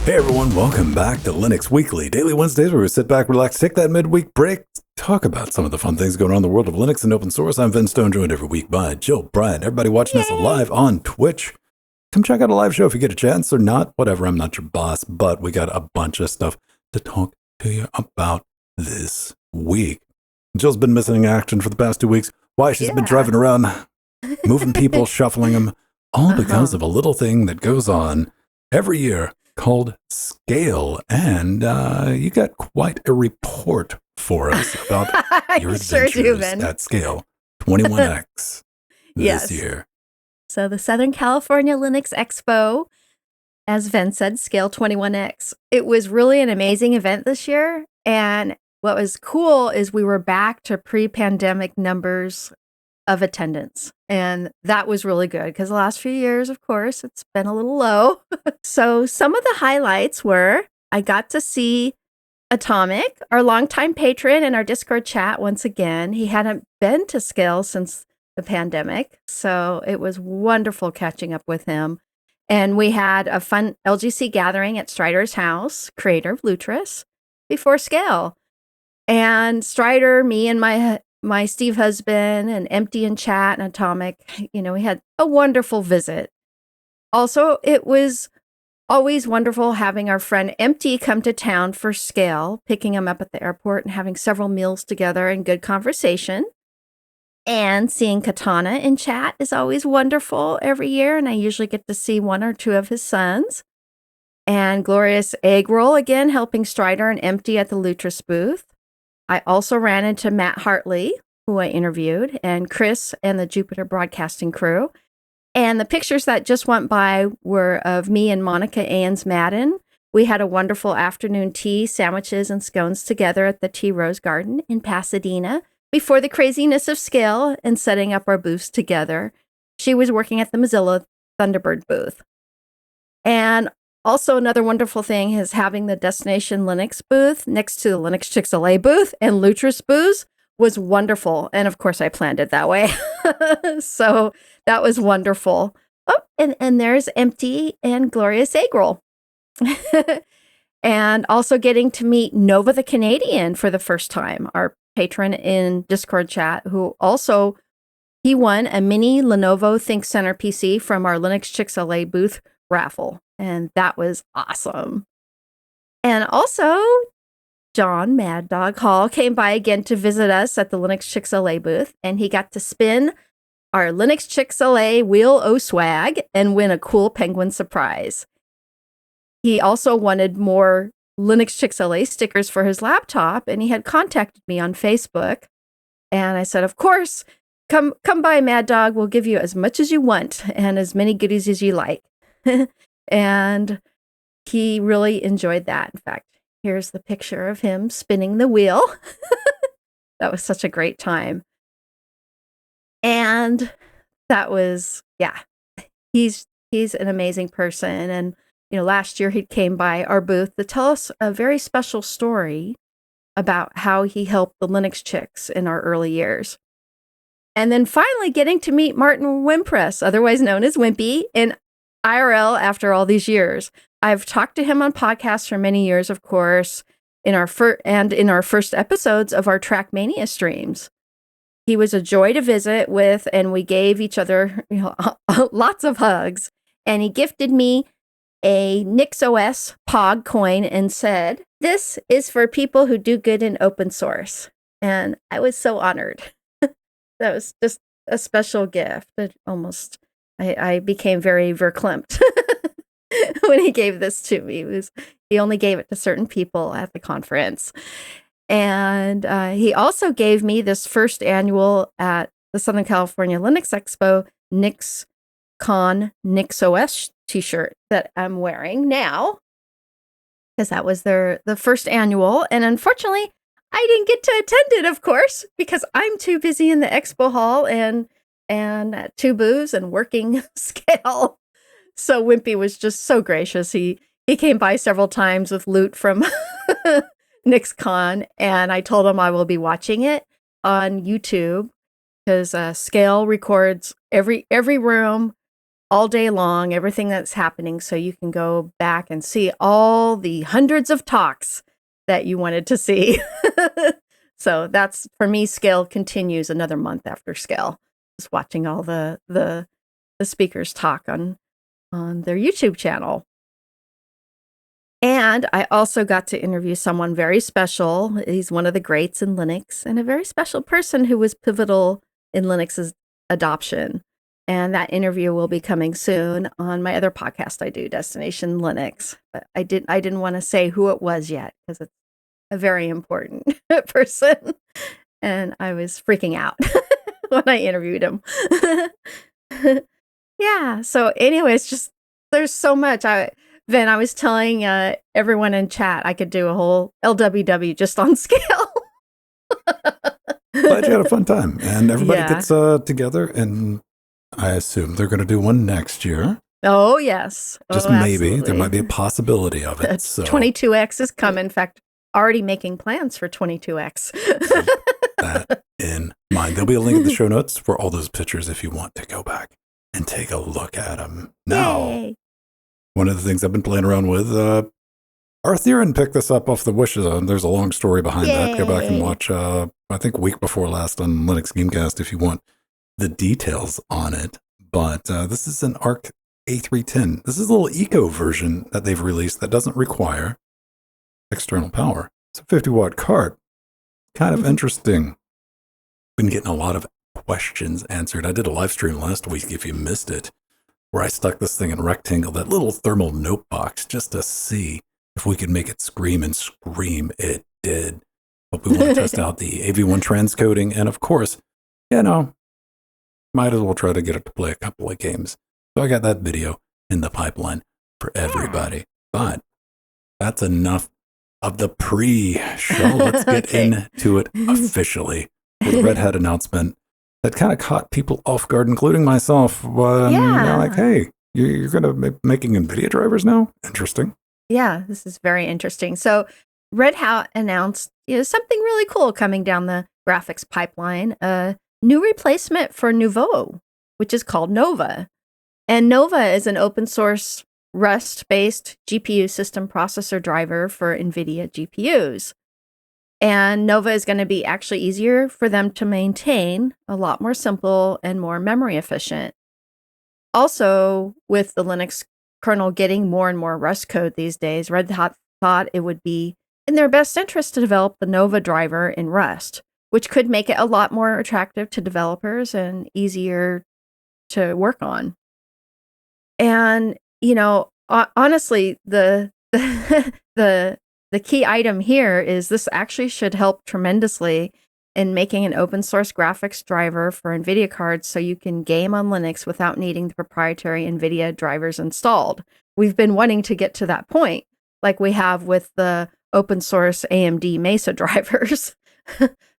Hey everyone, welcome back to Linux Weekly, daily Wednesdays where we sit back, relax, take that midweek break, talk about some of the fun things going on in the world of Linux and open source. I'm Vince Stone, joined every week by Jill Bryant. Everybody watching us live on Twitch, come check out a live show if you get a chance or not. Whatever, I'm not your boss, but we got a bunch of stuff to talk to you about this week. Jill's been missing in action for the past 2 weeks. Why? She's been driving around, moving people, shuffling them, all because of a little thing that goes on every year called Scale, and you got quite a report for us about your adventures at Scale 21X this year. So the Southern California Linux Expo, as Vince said, Scale 21X. It was really an amazing event this year, and what was cool is we were back to pre-pandemic numbers of attendance. And that was really good because the last few years, of course, it's been a little low. So some of the highlights were I got to see Atomic, our longtime patron in our Discord chat once again. He hadn't been to Scale since the pandemic. So it was wonderful catching up with him. And we had a fun LGC gathering at Strider's house, creator of Lutris, before Scale. And Strider, me and my Steve husband and Empty in chat and Atomic, we had a wonderful visit. Also, it was always wonderful having our friend Empty come to town for Scale, picking him up at the airport and having several meals together and good conversation. And seeing Katana in chat is always wonderful every year, and I usually get to see one or two of his sons. And Glorious Egg Roll again, helping Strider and Empty at the Lutris booth. I also ran into Matt Hartley, who I interviewed, and Chris and the Jupiter Broadcasting crew. And the pictures that just went by were of me and Monica Ains Madden. We had a wonderful afternoon tea, sandwiches, and scones together at the Tea Rose Garden in Pasadena before the craziness of Scale and setting up our booths together. She was working at the Mozilla Thunderbird booth. And also, another wonderful thing is having the Destination Linux booth next to the Linux Chick-fil-A booth and Lutris booths was wonderful. And of course, I planned it that way. So that was wonderful. Oh, and there's Empty and Glorious Egg Roll. And also getting to meet Nova the Canadian for the first time, our patron in Discord chat, who also, he won a mini Lenovo ThinkCentre PC from our Linux Chick-fil-A booth raffle. And that was awesome. And also, John Mad Dog Hall came by again to visit us at the Linux Chick-fil-A booth, and he got to spin our Linux Chick-fil-A Wheel O Swag and win a cool penguin surprise. He also wanted more Linux Chick-fil-A stickers for his laptop, and he had contacted me on Facebook. And I said, of course, come by, Mad Dog. We'll give you as much as you want and as many goodies as you like. And he really enjoyed that. In fact, here's the picture of him spinning the wheel. That was such a great time. And that was, he's an amazing person. And, last year he came by our booth to tell us a very special story about how he helped the Linux chicks in our early years. And then finally getting to meet Martin Wimpress, otherwise known as Wimpy, in IRL after all these years. I've talked to him on podcasts for many years, of course, in our first episodes of our Trackmania streams. He was a joy to visit with, and we gave each other lots of hugs. And he gifted me a NixOS Pog coin and said, "This is for people who do good in open source." And I was so honored. That was just a special gift. I became very verklempt when he gave this to me. He only gave it to certain people at the conference. And he also gave me this first annual at the Southern California Linux Expo NixCon NixOS t-shirt that I'm wearing now, because that was the first annual. And unfortunately, I didn't get to attend it, of course, because I'm too busy in the expo hall and at two booths and working Scale. So Wimpy was just so gracious. He came by several times with loot from NixCon, and I told him I will be watching it on YouTube because Scale records every room all day long, everything that's happening, so you can go back and see all the hundreds of talks that you wanted to see. So that's, for me, Scale continues another month after Scale. Just watching all the speakers talk on their YouTube channel. And I also got to interview someone very special. He's one of the greats in Linux and a very special person who was pivotal in Linux's adoption. And that interview will be coming soon on my other podcast I do, Destination Linux. But I didn't want to say who it was yet because it's a very important person. And I was freaking out when I interviewed him. Yeah. So anyways, just there's so much. Then I was telling everyone in chat I could do a whole LWW just on Scale. Glad you had a fun time. And everybody gets together, and I assume they're going to do one next year. Oh, yes. Just maybe. There might be a possibility of it. So 22X is coming. In fact, already making plans for 22X. Keep that in mind. There'll be a link in the show notes for all those pictures if you want to go back and take a look at them. Now, Yay. One of the things I've been playing around with, Arthurian picked this up off the wishes. There's a long story behind that. Go back and watch, I think, week before last on Linux Gamecast if you want the details on it. But this is an Arc A310. This is a little eco version that they've released that doesn't require external power. It's a 50-watt card. Kind of interesting. Been getting a lot of questions answered. I did a live stream last week, if you missed it, where I stuck this thing in a rectangle, that little thermal note box, just to see if we could make it scream, and scream it did. But we want to test out the AV1 transcoding, and of course, might as well try to get it to play a couple of games. So I got that video in the pipeline for everybody. But that's enough of the pre-show. Let's get into it officially with a Redhat announcement that kind of caught people off guard, including myself. They're like, hey, you're going to be making NVIDIA drivers now? Interesting. Yeah, this is very interesting. So Redhat announced something really cool coming down the graphics pipeline, a new replacement for Nouveau, which is called Nova. And Nova is an open source Rust-based GPU system processor driver for NVIDIA GPUs. And Nova is going to be actually easier for them to maintain, a lot more simple and more memory efficient. Also, with the Linux kernel getting more and more Rust code these days, Red Hat thought it would be in their best interest to develop the Nova driver in Rust, which could make it a lot more attractive to developers and easier to work on. And, honestly, the key item here is this actually should help tremendously in making an open source graphics driver for NVIDIA cards so you can game on Linux without needing the proprietary NVIDIA drivers installed. We've been wanting to get to that point, like we have with the open source AMD Mesa drivers.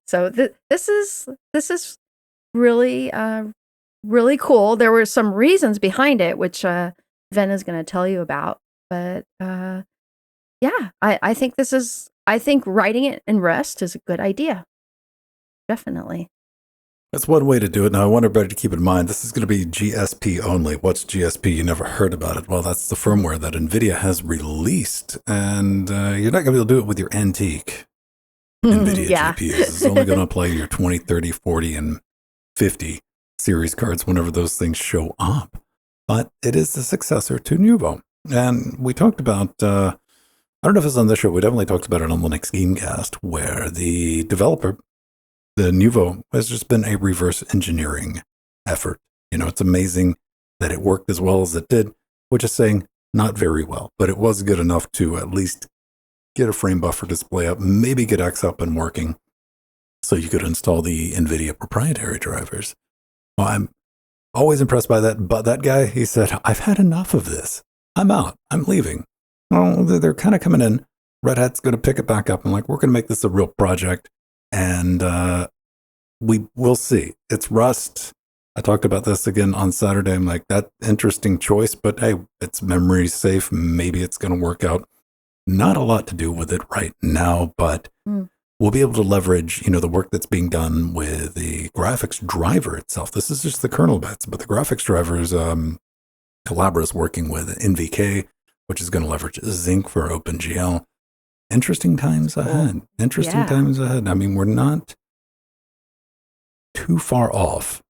So this is really, really cool. There were some reasons behind it, which Ven is going to tell you about. But I think writing it in Rust is a good idea. Definitely. That's one way to do it. Now, I want everybody to keep in mind, this is going to be GSP only. What's GSP? You never heard about it. Well, that's the firmware that NVIDIA has released. And you're not going to be able to do it with your antique NVIDIA GPUs. It's only going to play your 20, 30, 40, and 50 series cards whenever those things show up. But it is the successor to Nouveau. And we talked about, I don't know if it's on this show, we definitely talked about it on Linux Gamecast, where the developer, the Nouveau, has just been a reverse engineering effort. It's amazing that it worked as well as it did, which is saying not very well, but it was good enough to at least get a frame buffer display up, maybe get X up and working so you could install the NVIDIA proprietary drivers. Well, I'm always impressed by that, but that guy, he said, I've had enough of this. I'm out. I'm leaving. Well, they're kind of coming in. Red Hat's going to pick it back up and we're going to make this a real project. And we'll see. It's Rust. I talked about this again on Saturday. I'm like, that interesting choice, but hey, it's memory safe. Maybe it's going to work out. Not a lot to do with it right now, but we'll be able to leverage, the work that's being done with the graphics driver itself. This is just the kernel bits, but the graphics drivers, Collabora's working with NVK, which is going to leverage Zinc for OpenGL. Interesting times ahead. Interesting times ahead. I mean, we're not too far off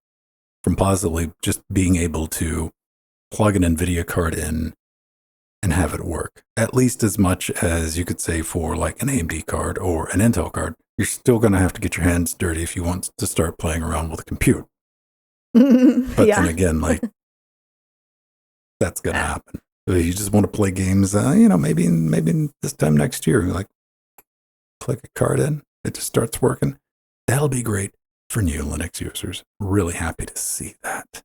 from possibly just being able to plug an NVIDIA card in and have it work. At least as much as you could say for like an AMD card or an Intel card. You're still going to have to get your hands dirty if you want to start playing around with a compute. But then again, like, that's going to happen. If you just want to play games, maybe this time next year, like, click a card in, it just starts working. That'll be great for new Linux users. Really happy to see that.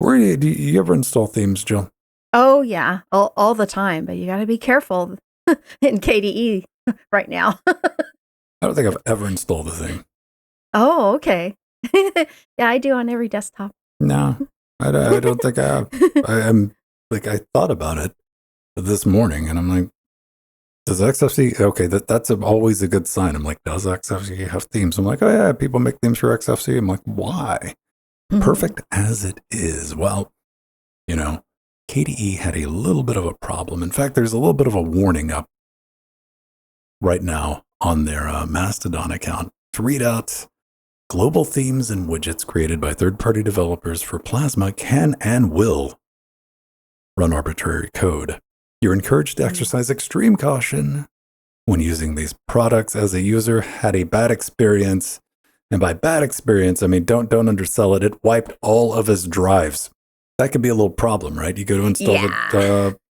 Do you ever install themes, Jill? Oh, yeah, all the time, but you got to be careful in KDE right now. I don't think I've ever installed a theme. Oh, okay. Yeah, I do on every desktop. No, I don't think I have. I thought about it this morning, and I'm like, does XFC? Okay, that's always a good sign. I'm like, does XFC have themes? I'm like, oh yeah, people make themes for XFC. I'm like, why? Perfect as it is. Well, KDE had a little bit of a problem. In fact, there's a little bit of a warning up right now on their Mastodon account to read out global themes and widgets created by third-party developers for Plasma can and will run arbitrary code. You're encouraged to exercise extreme caution when using these products, as a user had a bad experience. And by bad experience, I mean, don't undersell it. It wiped all of his drives. That could be a little problem, right? You go to install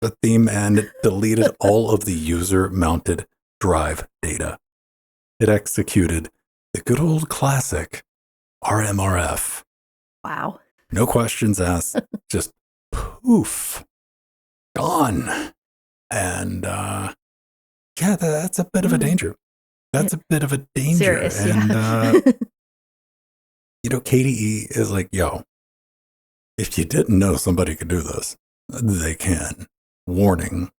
the theme and it deleted all of the user-mounted drive data. It executed the good old classic RMRF. Wow. No questions asked, just poof, gone. And that's a bit of a danger. That's a bit of a danger. Serious, and, KDE is like, yo, if you didn't know somebody could do this, they can. Warning,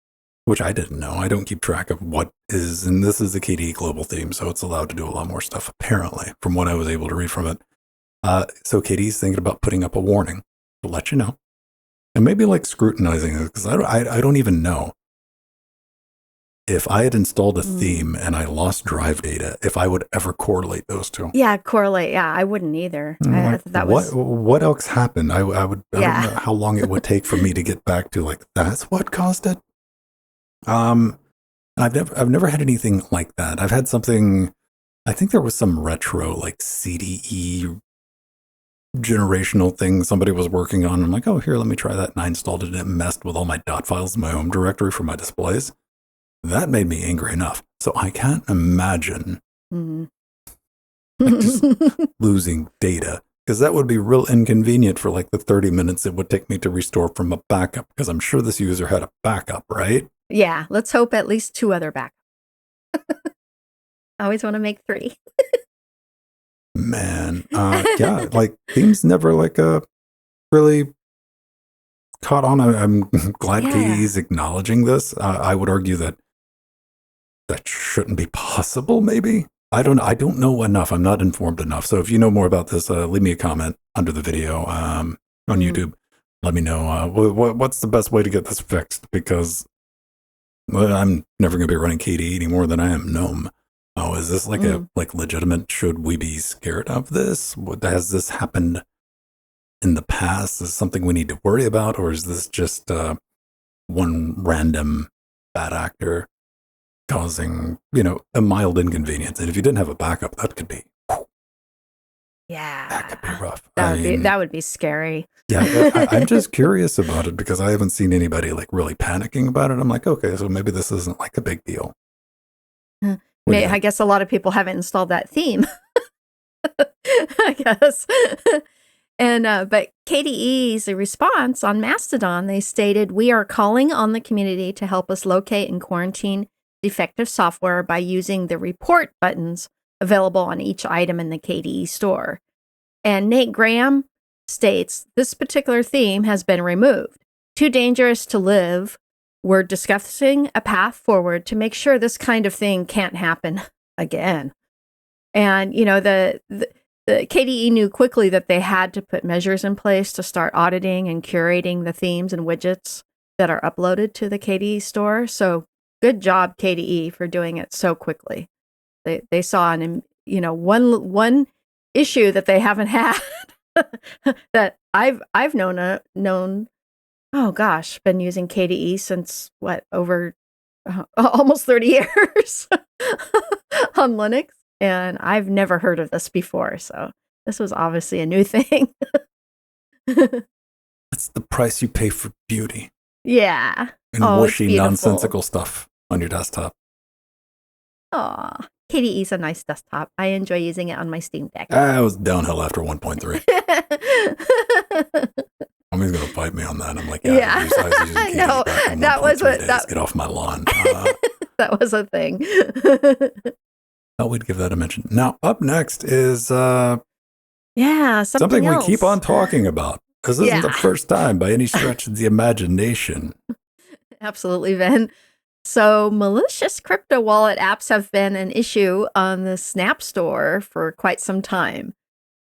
which I didn't know. I don't keep track of what is, and this is the KDE global theme, so it's allowed to do a lot more stuff, apparently, from what I was able to read from it. So KDE's thinking about putting up a warning to let you know. And maybe like scrutinizing it, because I don't even know if I had installed a theme and I lost drive data, if I would ever correlate those two. Yeah, correlate. Yeah, I wouldn't either. I thought that was... What else happened? I don't know how long it would take for me to get back to like, that's what caused it. I've never had anything like that. I've had something, I think there was some retro like CDE generational thing somebody was working on. I'm like, oh, here, let me try that. And I installed it and it messed with all my dot files in my home directory for my displays. That made me angry enough. So I can't imagine just losing data, because that would be real inconvenient for like the 30 minutes it would take me to restore from a backup, because I'm sure this user had a backup, right? Yeah, let's hope at least 2 other backups. I always want to make 3. Man, yeah, like themes never like really caught on. I'm glad KDE's acknowledging this. I would argue that shouldn't be possible. Maybe I don't know enough. I'm not informed enough. So if you know more about this, leave me a comment under the video on YouTube. Let me know what's the best way to get this fixed, because I'm never going to be running KDE any more than I am GNOME. Oh, is this like a legitimate? Should we be scared of this? Has this happened in the past? Is this something we need to worry about, or is this just one random bad actor causing a mild inconvenience? And if you didn't have a backup, that could be that could be rough. That would be scary. Yeah, I'm just curious about it, because I haven't seen anybody like really panicking about it. I'm like, okay, so maybe this isn't like a big deal. I guess a lot of people haven't installed that theme. I guess. And but KDE's response on Mastodon, they stated, "We are calling on the community to help us locate and quarantine defective software by using the report buttons available on each item in the KDE store." And Nate Graham states, "This particular theme has been removed. Too dangerous to live. We're discussing a path forward to make sure this kind of thing can't happen again." And the the KDE knew quickly that they had to put measures in place to start auditing and curating the themes and widgets that are uploaded to the KDE store. So good job, KDE, for doing it so quickly. They saw one issue that they haven't had that I've known. Oh gosh, been using KDE since over almost 30 years on Linux, and I've never heard of this before. So this was obviously a new thing. That's the price you pay for beauty. Yeah. And mushy, nonsensical stuff on your desktop. Aw, KDE's a nice desktop. I enjoy using it on my Steam Deck. I was downhill after 1.3. Somebody's going to fight me on that. I'm like, yeah. I was using no, that was what that. Get off my lawn. That was a thing. Thought we'd give that a mention. Now, up next is something we keep on talking about. This isn't the first time by any stretch of the imagination. Absolutely, Ven. So malicious crypto wallet apps have been an issue on the Snap Store for quite some time.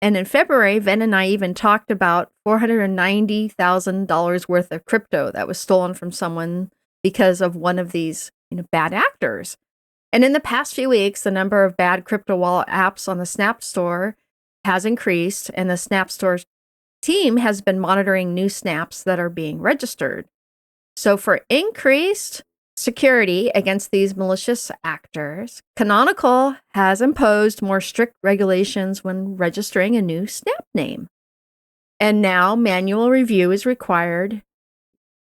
And in February, Ven and I even talked about $490,000 worth of crypto that was stolen from someone because of one of these bad actors. And in the past few weeks, the number of bad crypto wallet apps on the Snap Store has increased, and the Snap Store team has been monitoring new snaps that are being registered. So for increased security against these malicious actors, Canonical has imposed more strict regulations when registering a new snap name. And now manual review is required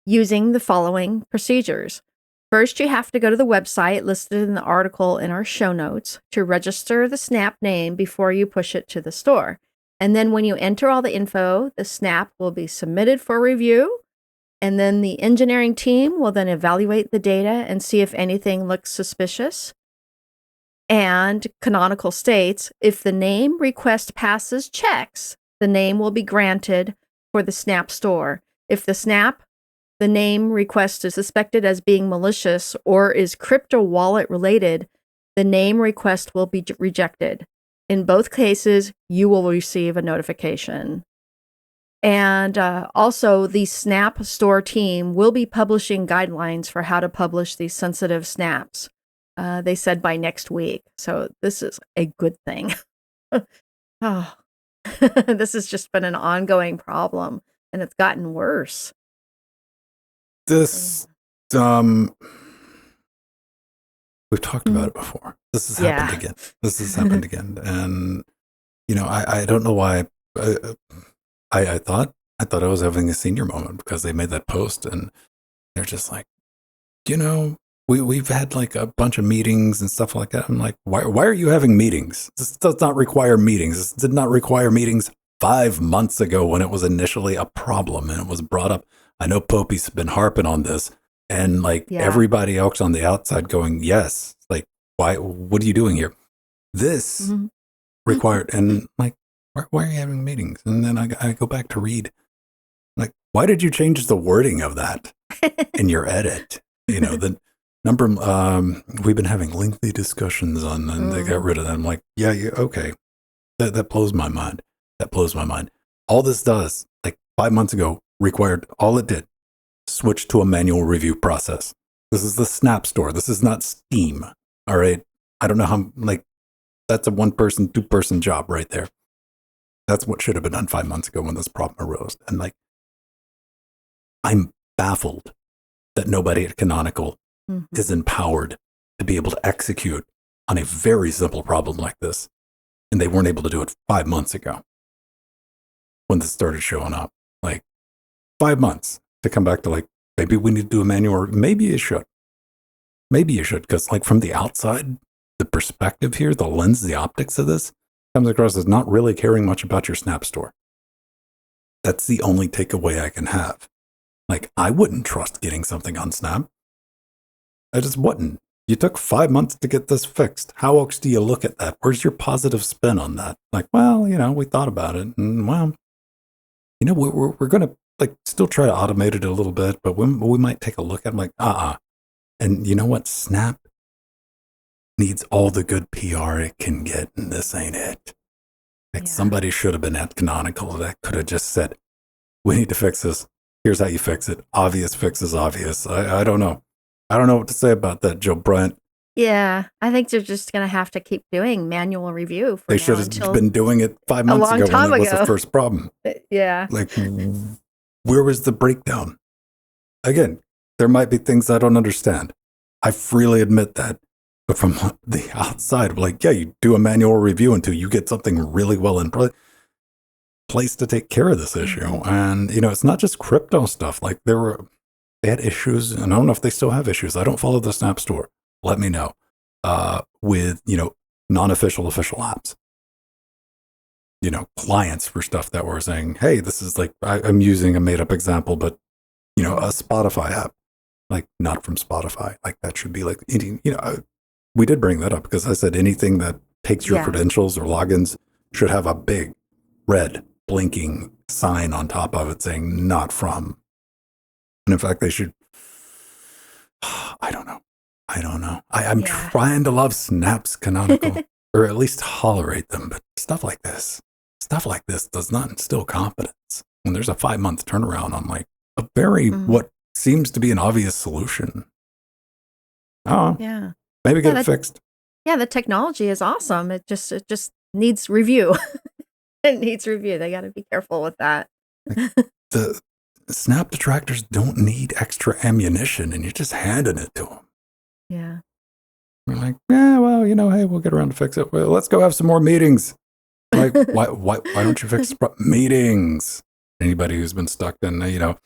using the following procedures. First, you have to go to the website listed in the article in our show notes to register the snap name before you push it to the store. And then when you enter all the info, the snap will be submitted for review. And then the engineering team will then evaluate the data and see if anything looks suspicious. And Canonical states, if the name request passes checks, the name will be granted for the Snap Store. If the name request is suspected as being malicious or is crypto wallet related, the name request will be rejected. In both cases, you will receive a notification. And also, the Snap Store team will be publishing guidelines for how to publish these sensitive snaps. They said by next week. So this is a good thing. Oh, this has just been an ongoing problem, and it's gotten worse. This, we've talked about it before. This has happened again. This has happened again. And, I don't know why. I thought I was having a senior moment because they made that post and they're just like, we've had like a bunch of meetings and stuff like that. I'm like, why are you having meetings? This does not require meetings. This did not require meetings 5 months ago when it was initially a problem and it was brought up. I know Popey's been harping on this and everybody else on the outside going, yes, like, what are you doing here? This required, and like, why are you having meetings? And then I go back to read, like, why did you change the wording of that in your edit? The number, we've been having lengthy discussions on, and they got rid of that. I'm like, yeah, okay. That blows my mind. That blows my mind. All this does, like 5 months ago, required, all it did, switch to a manual review process. This is the Snap Store. This is not Steam. All right. I don't know how, that's a 1-person, 2-person job right there. That's what should have been done 5 months ago when this problem arose. And I'm baffled that nobody at Canonical is empowered to be able to execute on a very simple problem like this. And they weren't able to do it 5 months ago when this started showing up. 5 months to come back to maybe we need to do a manual, or maybe you should. Maybe you should, because from the outside, the perspective here, the lens, the optics of this comes across as not really caring much about your Snap Store. That's the only takeaway I can have. I wouldn't trust getting something on Snap. I just wouldn't. You took 5 months to get this fixed. How else do you look at that? Where's your positive spin on that? We thought about it, and we're going to still try to automate it a little bit, but we might take a look at it. And you know what? Snap needs all the good PR it can get, and this ain't it. Like somebody should have been at Canonical that could have just said, we need to fix this. Here's how you fix it. Obvious fix is obvious. I don't know. I don't know what to say about that, Joe Bryant. Yeah, I think they're just going to have to keep doing manual review for They now should have until been doing it 5 months long ago time when it was the ago. first problem. Yeah. Like, where was the breakdown? Again, there might be things I don't understand. I freely admit that. But from the outside, like, yeah, you do a manual review until you get something really well in place to take care of this issue. And, you know, it's not just crypto stuff. Like, they had issues, and I don't know if they still have issues. I don't follow the Snap Store. Let me know. With, you know, non-official, official apps. You know, clients for stuff that were saying, hey, this is like, I'm using a made-up example, but, you know, a Spotify app. Like, not from Spotify. Like, that should be like, you know, we did bring that up because I said anything that takes your credentials or logins should have a big red blinking sign on top of it saying not from. And in fact, they should, I don't know. I'm trying to love Snap's Canonical or at least tolerate them. But stuff like this does not instill confidence when there's a 5-month turnaround on like a very, what seems to be an obvious solution. Oh, yeah. Maybe get it fixed. Yeah, the technology is awesome. It just needs review. It needs review. They got to be careful with that. The Snap detractors don't need extra ammunition, and you're just handing it to them. Yeah. We're like, yeah, well, you know, hey, we'll get around to fix it. Well, let's go have some more meetings. Like, why don't you fix meetings? Anybody who's been stuck in, you know,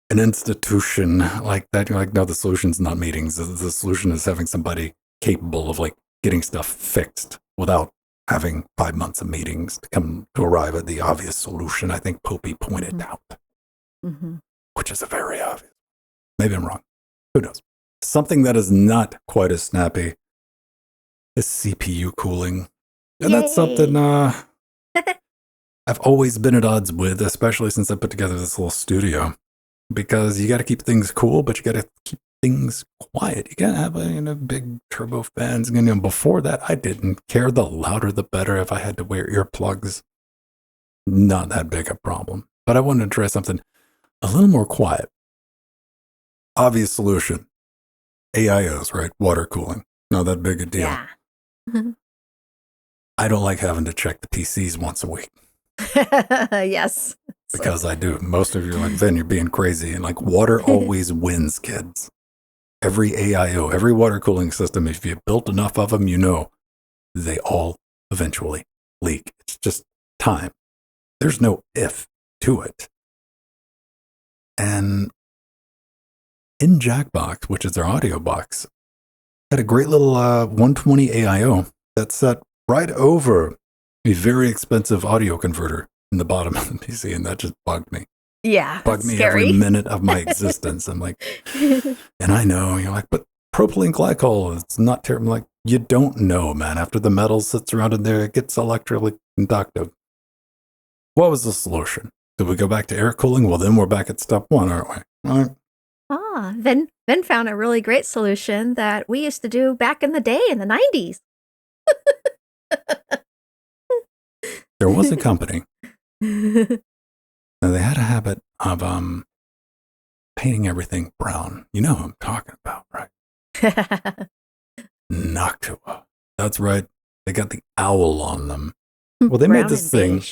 an institution like that, you're like, no, the solution's not meetings. The solution is having somebody capable of like getting stuff fixed without having 5 months of meetings to arrive at the obvious solution. I think Popey pointed out, which is a very obvious. Maybe I'm wrong. Who knows? Something that is not quite as snappy is CPU cooling. And that's something I've always been at odds with, especially since I put together this little studio. Because you got to keep things cool, but you got to keep things quiet. You got to have big turbo fans. And before that, I didn't care. The louder, the better. If I had to wear earplugs, not that big a problem. But I wanted to try something a little more quiet. Obvious solution. AIOs, right? Water cooling. Not that big a deal. Yeah. I don't like having to check the PCs once a week. Yes. Because I do. Most of you are like, Vin, you're being crazy. And like, water always wins, kids. Every AIO, every water cooling system, if you've built enough of them, you know, they all eventually leak. It's just time. There's no if to it. And in Jackbox, which is their audio box, had a great little 120 AIO that sat right over a very expensive audio converter in the bottom of the PC, and that just bugged me. Yeah, Bugged me scary. every minute of my existence. I'm like, and I know, you're like, but propylene glycol, it's not terrible. I'm like, you don't know, man. After the metal sits around in there, it gets electrically conductive. What was the solution? Did we go back to air cooling? Well, then we're back at step one, aren't we? All right. Then found a really great solution that we used to do back in the day in the 90s. There was a company, and they had a habit of painting everything brown. You know who I'm talking about, right? Noctua. That's right. They got the owl on them. Well, they made this thing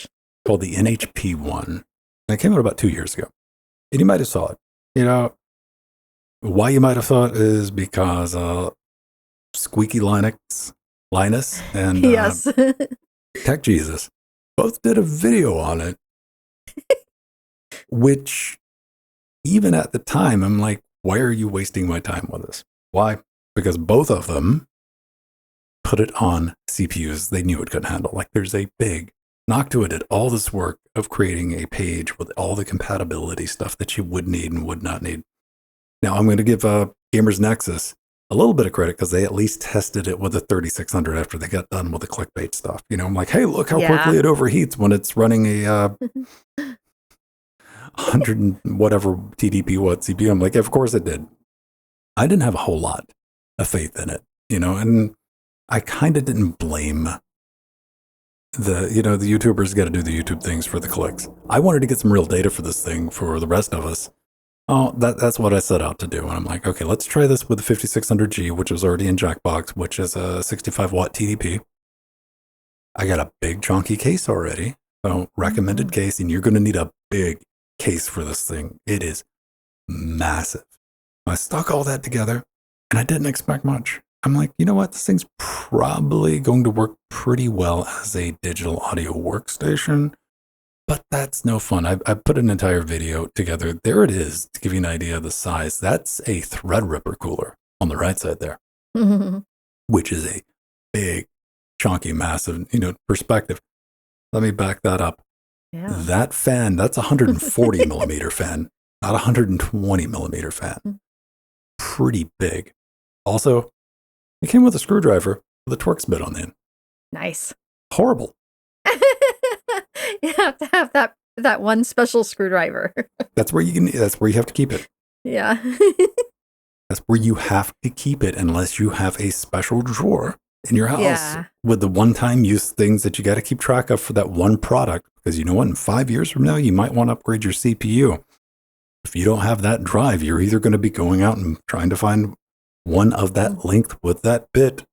called the NHP one. And it came out about 2 years ago. And you might have saw it. You know, why you might have saw it is because Squeaky Linus and yes. Tech Jesus both did a video on it, which even at the time, I'm like, why are you wasting my time with this? Why? Because both of them put it on CPUs they knew it could handle. Like there's a big, Noctua did all this work of creating a page with all the compatibility stuff that you would need and would not need. Now I'm going to give Gamers Nexus a little bit of credit because they at least tested it with a 3600 after they got done with the clickbait stuff. You know, I'm like, hey, look how quickly it overheats when it's running a 100 and whatever TDP what CPU. I'm like, of course it did. I didn't have a whole lot of faith in it, you know, and I kind of didn't blame the YouTubers got to do the YouTube things for the clicks. I wanted to get some real data for this thing for the rest of us. Oh, that's what I set out to do. And I'm like, okay, let's try this with the 5600G, which was already in Jackbox, which is a 65 watt TDP. I got a big chunky case already. So recommended case, and you're going to need a big case for this thing. It is massive. I stuck all that together, and I didn't expect much. I'm like, you know what? This thing's probably going to work pretty well as a digital audio workstation, but that's no fun. I put an entire video together. There it is, to give you an idea of the size. That's a Threadripper cooler on the right side there, which is a big, chunky, massive, perspective. Let me back that up. Yeah. That fan, that's a 140 millimeter fan, not a 120 millimeter fan. Pretty big. Also, it came with a screwdriver with a Torx bit on the end. Nice. Horrible. You have to have that one special screwdriver. That's where you have to keep it. Yeah. That's where you have to keep it unless you have a special drawer in your house with the one-time use things that you got to keep track of for that one product. Because you know what? In 5 years from now, you might want to upgrade your CPU. If you don't have that drive, you're either going to be going out and trying to find one of that length with that bit,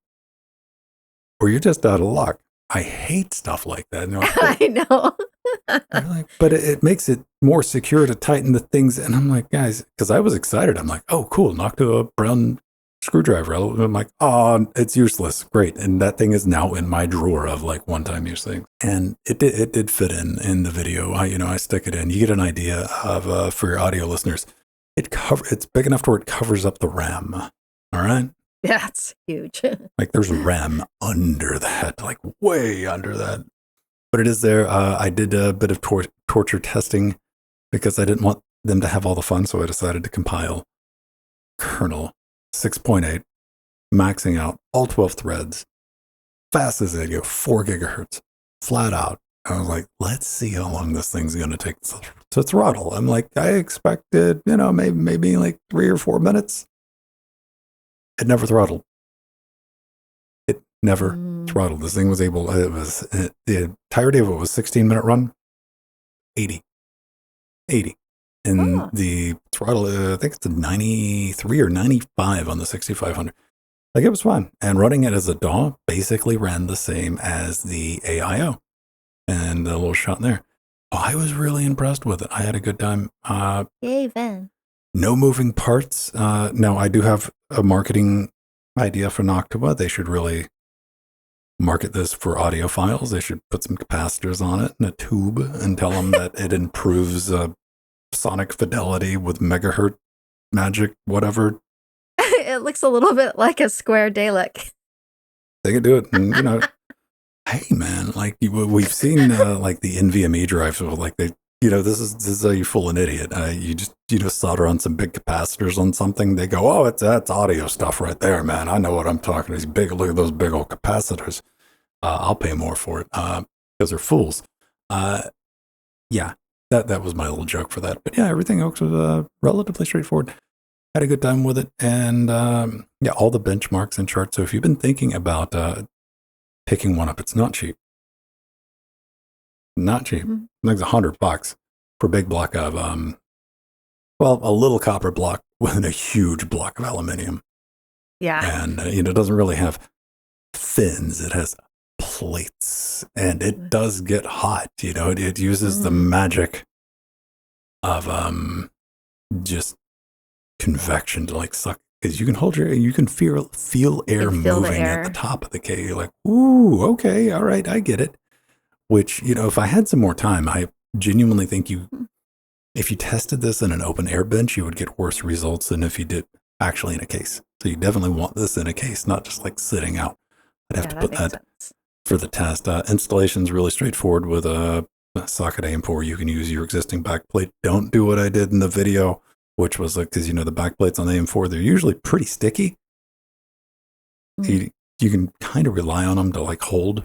or you're just out of luck. I hate stuff like that. I know. But it makes it more secure to tighten the things. And I'm like, guys, because I was excited. I'm like, oh, cool. Knocked to a brown screwdriver. I'm like, oh, it's useless. Great. And that thing is now in my drawer of like one-time use things. And it did fit in the video. I stick it in. You get an idea of, for your audio listeners, it's big enough to where it covers up the RAM. All right. Yeah, it's huge. Like there's RAM under that, like way under that. But it is there. I did a bit of torture testing because I didn't want them to have all the fun. So I decided to compile kernel 6.8, maxing out all 12 threads, fast as they go, 4 gigahertz, flat out. I was like, let's see how long this thing's going to take to throttle. I'm like, I expected, maybe like 3 or 4 minutes. It never throttled. It never throttled. This thing was the entirety of it was 16-minute run, 80. And the throttle, I think it's a 93 or 95 on the 6500. Like it was fun. And running it as a DAW basically ran the same as the AIO and a little shot in there. I was really impressed with it. I had a good time. Yay, Ven. No moving parts. Now, I do have a marketing idea for Noctua. They should really market this for audiophiles. They should put some capacitors on it and a tube and tell them that it improves sonic fidelity with megahertz magic, whatever. It looks a little bit like a square Dalek. They could do it. And, hey, man, like we've seen like the NVMe drives, like they, this is how you fool an idiot. You just, solder on some big capacitors on something. They go, oh, that's audio stuff right there, man. I know what I'm talking. These big, look at those big old capacitors. I'll pay more for it because they're fools. Yeah, that was my little joke for that. But yeah, everything else was relatively straightforward. Had a good time with it. And yeah, all the benchmarks and charts. So if you've been thinking about picking one up, it's not cheap. Not cheap. I think it's $100 for a big block of, a little copper block with a huge block of aluminium. Yeah. And, it doesn't really have fins. It has plates. And it does get hot. It uses the magic of just convection to like suck. Because you can you can feel air moving at the top of the cake. You're like, ooh, okay, all right, I get it. Which, if I had some more time, I genuinely think if you tested this in an open air bench, you would get worse results than if you did actually in a case. So you definitely want this in a case, not just like sitting out. I'd have to put that for the test. Installation's really straightforward with a socket AM4. You can use your existing backplate. Don't do what I did in the video, which was like, because the backplates on the AM4, they're usually pretty sticky. You can kind of rely on them to like hold.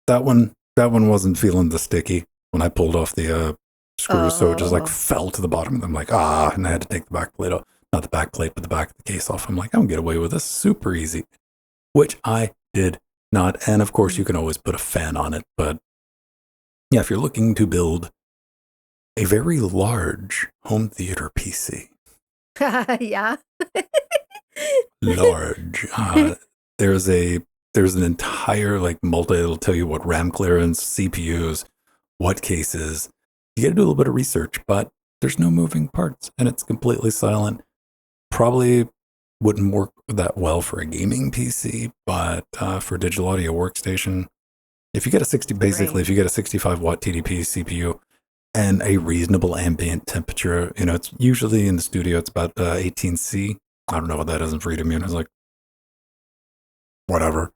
That one wasn't feeling the sticky when I pulled off the screws, so it just like fell to the bottom. I'm like, and I had to take the back plate off. Not the back plate, but the back of the case off. I'm like, I can get away with this super easy, which I did not. And of course, you can always put a fan on it, but Yeah, if you're looking to build a very large home theater PC, Yeah. large, there's an entire like it'll tell you what RAM clearance, CPUs, what cases. You got to do a little bit of research, but there's no moving parts and it's completely silent. Probably wouldn't work that well for a gaming PC, but for digital audio workstation, if you get a 65-watt TDP CPU and a reasonable ambient temperature, it's usually in the studio, it's about 18C. I don't know what that is in freedom units. Like, whatever.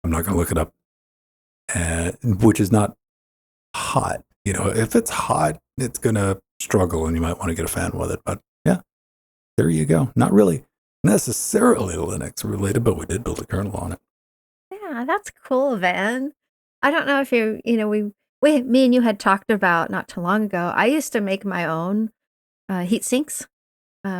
I'm not going to look it up. Which is not hot. If it's hot, it's going to struggle and you might want to get a fan with it. But yeah, there you go. Not really necessarily Linux related, but we did build a kernel on it. Yeah, that's cool, Van. I don't know if me and you had talked about not too long ago. I used to make my own heat sinks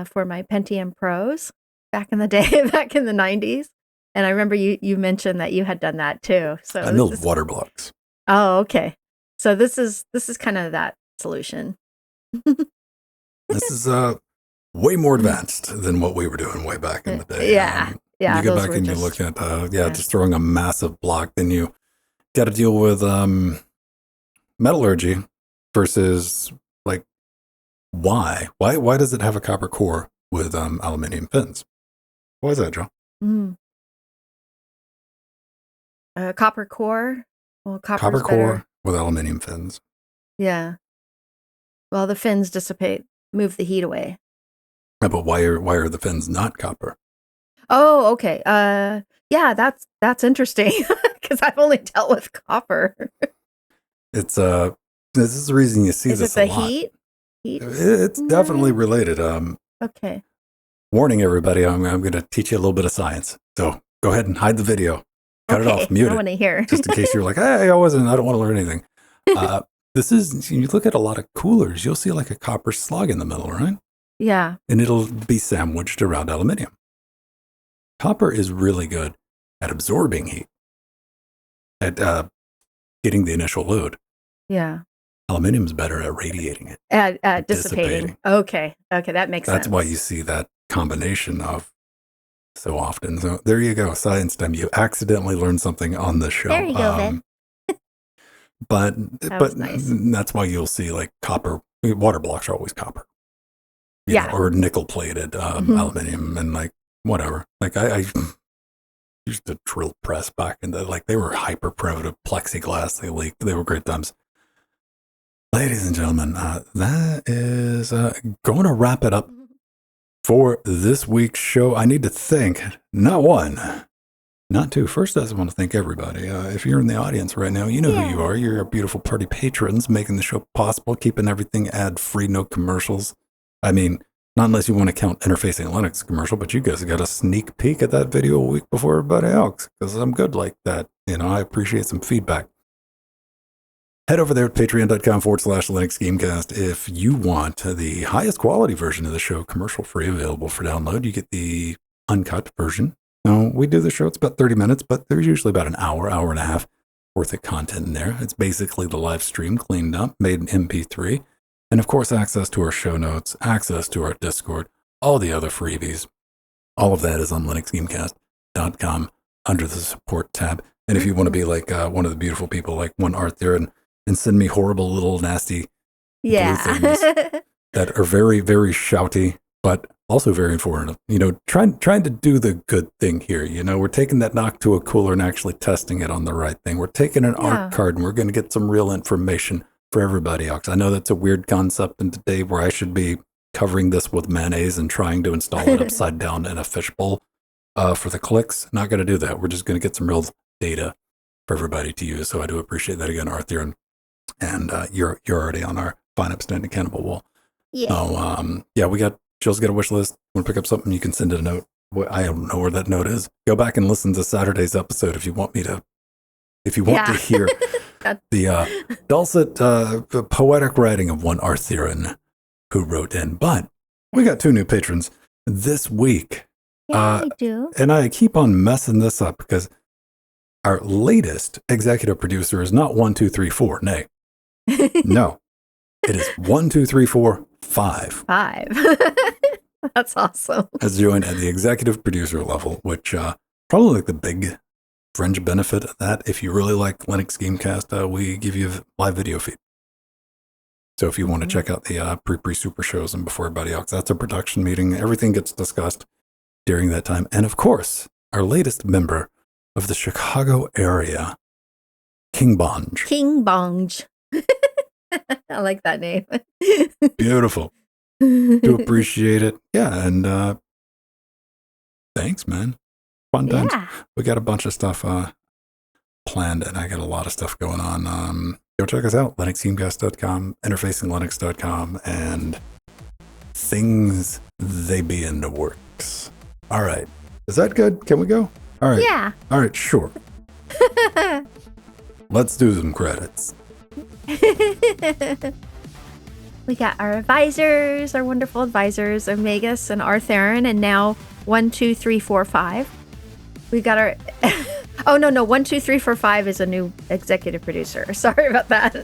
for my Pentium Pros back in the day, back in the 90s. And I remember you mentioned that you had done that too. So I milled water blocks. Oh, okay. So this is kind of that solution. This is way more advanced than what we were doing way back in the day. Yeah. You go back and you look at just throwing a massive block, then you got to deal with metallurgy versus like why does it have a copper core with aluminum fins? Why is that, Joe? Copper core. Well, copper core with aluminum fins. Yeah. Well, the fins dissipate, move the heat away. Yeah, but why are the fins not copper? Oh, okay. Yeah, that's interesting because I've only dealt with copper. It's this is the reason you see this a lot. Is it the heat? It's definitely related. Okay. Warning everybody, I'm going to teach you a little bit of science. So go ahead and hide the video. Cut it off, mute it. I want to hear. Just in case you're like, hey, I don't want to learn anything. You look at a lot of coolers, you'll see like a copper slug in the middle, right? Yeah. And it'll be sandwiched around aluminum. Copper is really good at absorbing heat, at getting the initial load. Yeah. Aluminum's better at radiating it. At dissipating. Okay, that makes sense. That's why you see that combination of so often. So there you go, science time. You accidentally learned something on the show. There you go, Ben. But Nice. That's why you'll see like copper water blocks are always copper. Yeah. Or nickel plated aluminum and like whatever. Like I used to drill press back in they were hyper primitive plexiglass. They leaked. They were great times. Ladies and gentlemen, that is going to wrap it up for this week's show. I need to thank not one, not two. First, I just want to thank everybody. If you're in the audience right now, you know who you are. You're our beautiful party patrons, making the show possible, keeping everything ad-free, no commercials. I mean, not unless you want to count Interfacing Linux commercial, but you guys got a sneak peek at that video a week before everybody else, because I'm good like that. I appreciate some feedback. Head over there at patreon.com/Linux Gamecast if you want the highest quality version of the show, commercial free, available for download. You get the uncut version. Now, we do the show, it's about 30 minutes, but there's usually about an hour and a half worth of content in there. It's basically the live stream cleaned up, made in MP3. And of course, access to our show notes, access to our Discord, all the other freebies. All of that is on linuxgamecast.com under the support tab. And if you want to be like one of the beautiful people like one Art there and send me horrible little nasty blue things that are very, very shouty, but also very informative. Trying to do the good thing here. We're taking that knock to a cooler and actually testing it on the right thing. We're taking an art card and we're going to get some real information for everybody else. I know that's a weird concept in today where I should be covering this with mayonnaise and trying to install it upside down in a fishbowl for the clicks. Not going to do that. We're just going to get some real data for everybody to use. So I do appreciate that again, Arthur. And you're already on our fine upstanding cannibal wall. Yeah. So Jill's got a wish list. Want to pick up something? You can send it a note. I don't know where that note is. Go back and listen to Saturday's episode if you want to hear the dulcet poetic writing of one Arthuran who wrote in. But we got 2 new patrons this week. Yeah, I do. And I keep on messing this up because our latest executive producer is not 1, 2, 3, 4. Nay, No, it is 1, 2, 3, 4, 5. 5. That's awesome. Has joined at the executive producer level, which probably like the big fringe benefit of that. If you really like Linux Gamecast, we give you a live video feed. So if you want to check out the pre-super shows and before everybody else, that's a production meeting. Everything gets discussed during that time. And of course, our latest member of the Chicago area, King Bonge. King Bonge. I like that name. Beautiful. Do appreciate it. Yeah, and thanks, man. Fun times. Yeah. We got a bunch of stuff planned, and I got a lot of stuff going on. Go check us out, linuxgamecast.com, interfacinglinux.com, and things they be in the works. All right. Is that good? Can we go? All right. Yeah. All right, sure. Let's do some credits. We got our advisors, our wonderful advisors, Omegas and Artheron, and now 1, 2, 3, 4, 5. We got our... Oh, no, 1, 2, 3, 4, 5 is a new executive producer. Sorry about that.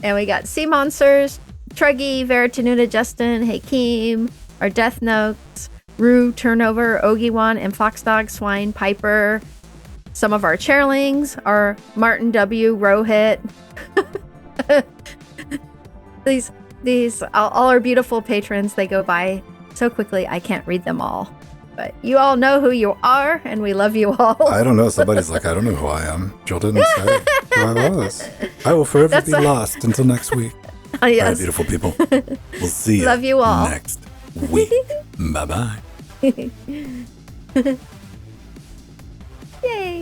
And we got Sea Monsters, Truggy, Veritanuda, Justin, Hakeem, our Death Notes, Rue, Turnover, Ogiwan, and Foxdog, Swine, Piper. Some of our chairlings are Martin W., Rohit. These all our beautiful patrons, they go by so quickly I can't read them all. But you all know who you are, and we love you all. I don't know. Somebody's like, I don't know who I am. Jill didn't say who I was. I will forever be lost until next week. Oh, yes. All right, beautiful people. We'll see you, Love you all. next week. Bye-bye. Yay.